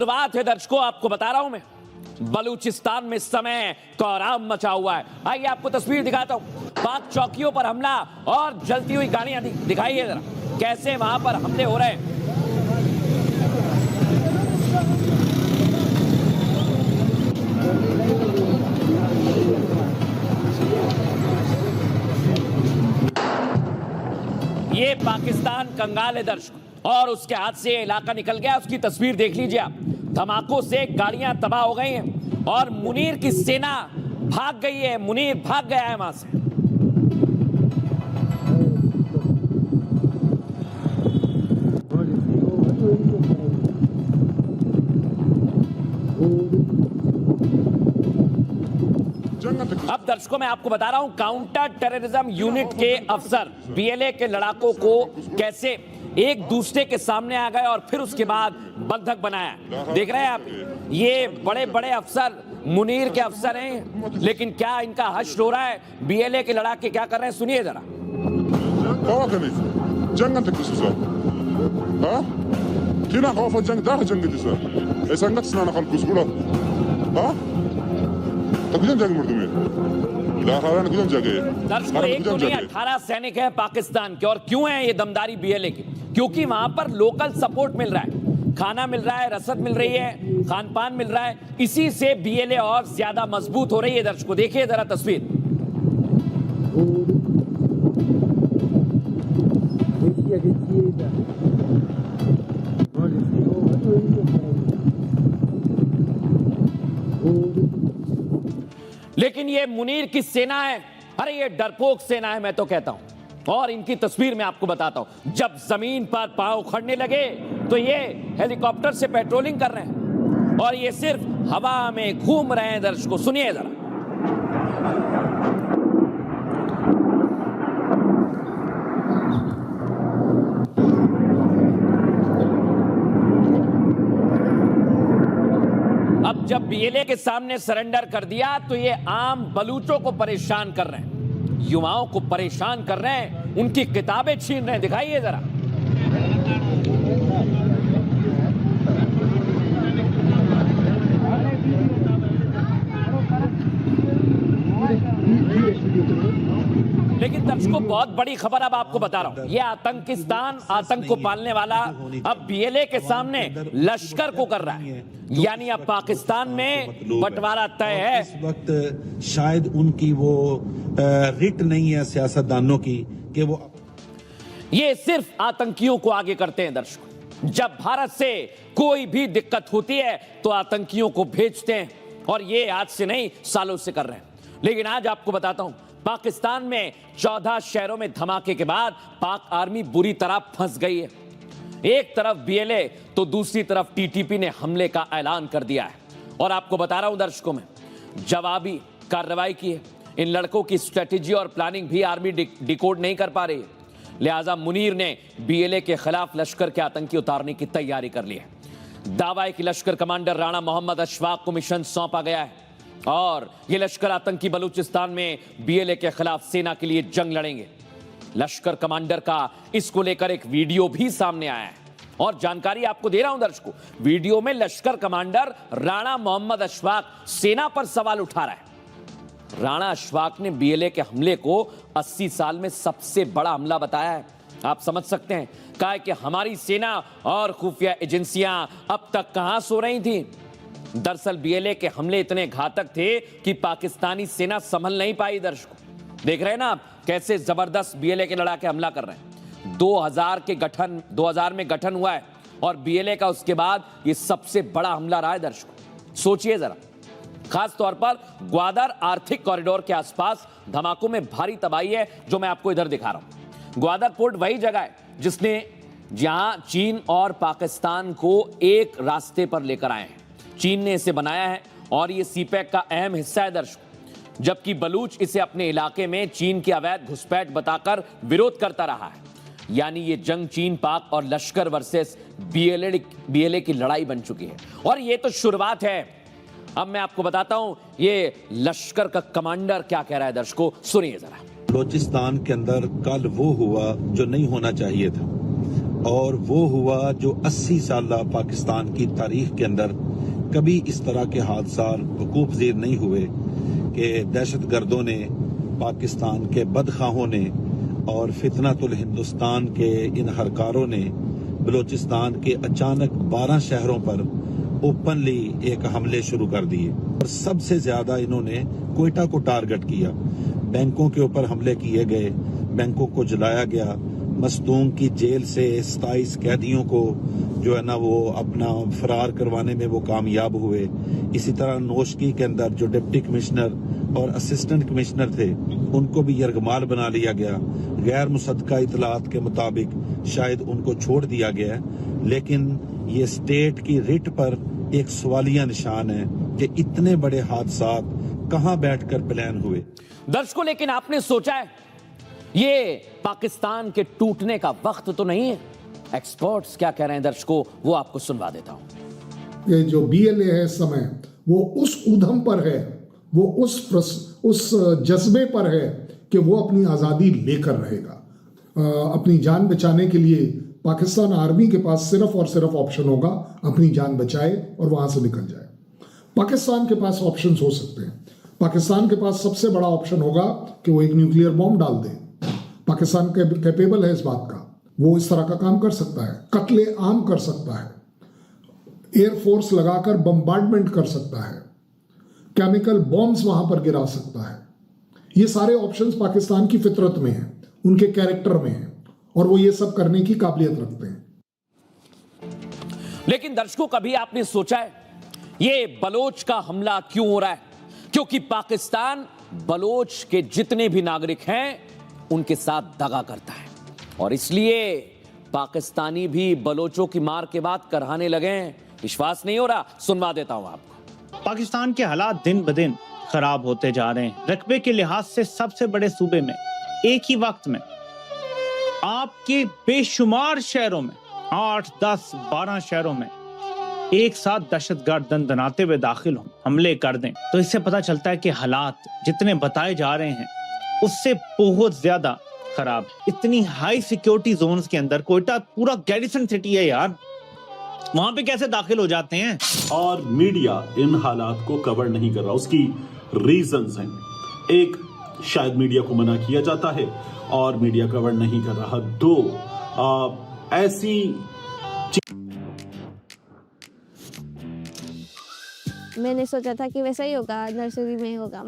शुरुआत है दर्शकों, आपको बता रहा हूं मैं, बलूचिस्तान में इस समय कोहराम मचा हुआ है। आइए आपको तस्वीर दिखाता हूं। पाक चौकियों पर हमला और जलती हुई गाड़ियां दिखाइए जरा, कैसे वहां पर हमले हो रहे हैं। ये पाकिस्तान कंगाल है दर्शक, और उसके हाथ से इलाका निकल गया। उसकी तस्वीर देख लीजिए आप। धमाकों से गाड़ियां तबाह हो गई हैं और मुनीर की सेना भाग गई है। मुनीर भाग गया है वहां से। अब दर्शकों मैं आपको बता रहा हूं, काउंटर टेररिज्म यूनिट के अफसर बीएलए के लड़ाकों को कैसे एक दूसरे के सामने आ गए और फिर उसके बाद बंधक बनाया। देख रहे हैं आप, ये बड़े बड़े अफसर मुनीर के अफसर हैं, लेकिन क्या इनका हश्र हो रहा है। बीएलए के लड़ाके क्या कर रहे हैं, सुनिए जरा। दर्शकों, एक तो नहीं 18 सैनिक हैं पाकिस्तान के। और क्यों है ये दमदारी बीएलए की? क्योंकि वहां पर लोकल सपोर्ट मिल रहा है, खाना मिल रहा है, रसद मिल रही है, खान पान मिल रहा है। इसी से बीएलए और ज्यादा मजबूत हो रही है। दर्शकों देखिए जरा तस्वीर। लेकिन ये मुनीर की सेना है, अरे ये डरपोक सेना है मैं तो कहता हूं। और इनकी तस्वीर मैं आपको बताता हूं। जब जमीन पर पांव उखड़ने लगे तो ये हेलीकॉप्टर से पेट्रोलिंग कर रहे हैं और ये सिर्फ हवा में घूम रहे हैं। दर्शकों सुनिए जरा। अब जब बीएलए के सामने सरेंडर कर दिया तो ये आम बलूचों को परेशान कर रहे हैं, युवाओं को परेशान कर रहे हैं, उनकी किताबें छीन रहे हैं। दिखाइए जरा। लेकिन दर्शकों बहुत बड़ी खबर अब आपको बता रहा हूं। ये आतंकिस्तान, आतंक को पालने वाला अब बीएलए के सामने लश्कर को कर रहा है। यानी अब पाकिस्तान में बंटवारा तय है। इस वक्त शायद उनकी वो रिट नहीं है सियासतदानों की कि वो ये सिर्फ आतंकियों को आगे करते हैं। दर्शकों जब भारत से कोई भी दिक्कत होती है तो आतंकियों को भेजते हैं, और ये आज से नहीं सालों से कर रहे हैं। लेकिन आज आपको बताता हूं, पाकिस्तान में 14 शहरों में धमाके के बाद पाक आर्मी बुरी तरह फंस गई है। एक तरफ बीएलए तो दूसरी तरफ टीटीपी ने हमले का ऐलान कर दिया है। और आपको बता रहा हूं दर्शकों, में जवाबी कार्रवाई की है। इन लड़कों की स्ट्रेटेजी और प्लानिंग भी आर्मी डिकोड नहीं कर पा रही है। लिहाजा मुनीर ने बीएलए के खिलाफ लश्कर के आतंकी उतारने की तैयारी कर ली है। दावा है कि लश्कर कमांडर राणा मोहम्मद अशफाक को मिशन सौंपा गया है और ये लश्कर आतंकी बलूचिस्तान में बीएलए के खिलाफ सेना के लिए जंग लड़ेंगे। लश्कर कमांडर का इसको लेकर एक वीडियो भी सामने आया है और जानकारी आपको दे रहा हूं दर्शकों। वीडियो में लश्कर कमांडर राणा मोहम्मद अशफाक सेना पर सवाल उठा रहा है। राणा अशफाक ने बीएलए के हमले को 80 साल में सबसे बड़ा हमला बताया है। आप समझ सकते हैं, कहा कि हमारी सेना और खुफिया एजेंसियां अब तक कहां सो रही थी। दरअसल बीएलए के हमले इतने घातक थे कि पाकिस्तानी सेना संभल नहीं पाई। दर्शकों देख रहे हैं ना आप, कैसे जबरदस्त बीएलए के लड़ाके हमला कर रहे हैं। 2000 में गठन हुआ है और बीएलए का उसके बाद ये सबसे बड़ा हमला रहा है। दर्शकों सोचिए जरा, खास तौर पर ग्वादर आर्थिक कॉरिडोर के आसपास धमाकों में भारी तबाही है, जो मैं आपको इधर दिखा रहा हूं। ग्वादर पोर्ट वही जगह है जहां चीन और पाकिस्तान को एक रास्ते पर लेकर आए हैं। चीन ने इसे बनाया है और ये सीपैक का अहम हिस्सा है दर्शकों, जबकि बलूच इसे अपने इलाके में चीन की अवैध घुसपैठ बताकर विरोध करता रहा है। यानी ये जंग चीन, पाक और लश्कर वर्सेस बीएलए की लड़ाई बन चुकी है। और ये तो शुरुआत है। अब मैं आपको बताता हूं ये लश्कर का कमांडर क्या कह रहा है। दर्शकों सुनिए जरा। बलूचिस्तान के अंदर कल वो हुआ जो नहीं होना चाहिए था। और वो हुआ जो 80 साल पाकिस्तान की तारीख के अंदर कभी इस तरह के हादसा वकूफ़ पज़ीर नहीं हुए कि दहशतगर्दों ने, पाकिस्तान के बदखाहों ने और फितनतुल हिंदुस्तान के इन हरकारों ने बलूचिस्तान के अचानक 12 शहरों पर ओपनली एक हमले शुरू कर दिए और सबसे ज्यादा इन्होंने कोयटा को टारगेट किया। बैंकों के ऊपर हमले किए गए, बैंकों को जलाया गया। मस्तूंग की जेल से 27 कैदियों को जो है ना वो अपना फरार करवाने में वो कामयाब हुए। इसी तरह नोशकी के अंदर जो डिप्टी कमिश्नर और असिस्टेंट कमिश्नर थे उनको भी यरगमाल बना लिया गया। गैर मुसद्दका इतलात के मुताबिक शायद उनको छोड़ दिया गया है, लेकिन ये स्टेट की रिट पर एक सवालिया निशान है कि इतने बड़े हादसा कहां बैठकर प्लान हुए। दर्शकों, लेकिन आपने सोचा है ये पाकिस्तान के टूटने का वक्त तो नहीं है? एक्सपर्ट्स क्या कह रहे हैं दर्शकों, वो आपको सुनवा देता हूं। ये जो BLA है इस समय, वो उस उधम पर है, वो उस जज्बे पर है कि वो अपनी आज़ादी लेकर रहेगा। अपनी जान बचाने के लिए पाकिस्तान आर्मी के पास सिर्फ और सिर्फ ऑप्शन होगा अपनी जान बचाए और वहां से निकल जाए। पाकिस्तान के पास ऑप्शंस हो सकते हैं। पाकिस्तान के पास सबसे बड़ा ऑप्शन होगा कि वो एक न्यूक्लियर बॉम्ब डाल दे। पाकिस्तान कैपेबल है इस बात का, वो इस तरह का काम कर सकता है, कत्ले आम कर सकता है, एयरफोर्स लगाकर बम्बार्डमेंट कर सकता है, केमिकल बॉम्ब्स वहां पर गिरा सकता है। ये सारे ऑप्शंस पाकिस्तान की फितरत में हैं, उनके कैरेक्टर में हैं और वो ये सब करने की काबिलियत रखते हैं। लेकिन दर्शकों, कभी आपने सोचा है ये बलोच का हमला क्यों हो रहा है? क्योंकि पाकिस्तान बलोच के जितने भी नागरिक हैं उनके साथ दगा करता है और इसलिए पाकिस्तानी भी बलोचों की मार के बाद कराने लगे हैं। विश्वास नहीं हो रहा? सुनवा देता हूं आपको। पाकिस्तान के हालात दिन ब दिन खराब होते जा रहे हैं। रकबे के लिहाज से सबसे बड़े सूबे में एक ही वक्त में आपके बेशुमार शहरों में 8, 10, 12 शहरों में एक साथ दहशतगर्द दंदनाते हुए दाखिल हों, हमले कर दें, तो इससे पता चलता है कि हालात जितने बताए जा रहे हैं उससे बहुत ज्यादा खराब। इतनी हाई सिक्योरिटी जोन्स के अंदर कोयटा पूरा गैरिसन सिटी है यार, वहां पे कैसे दाखिल हो जाते हैं? और मीडिया इन हालात को कवर नहीं कर रहा। उसकी रीजंस हैं। एक, शायद मीडिया को मना किया जाता है और मीडिया कवर नहीं कर रहा। 2, ऐसी मैंने सोचा था कि वैसा ही होगा, नर्सरी में होगा।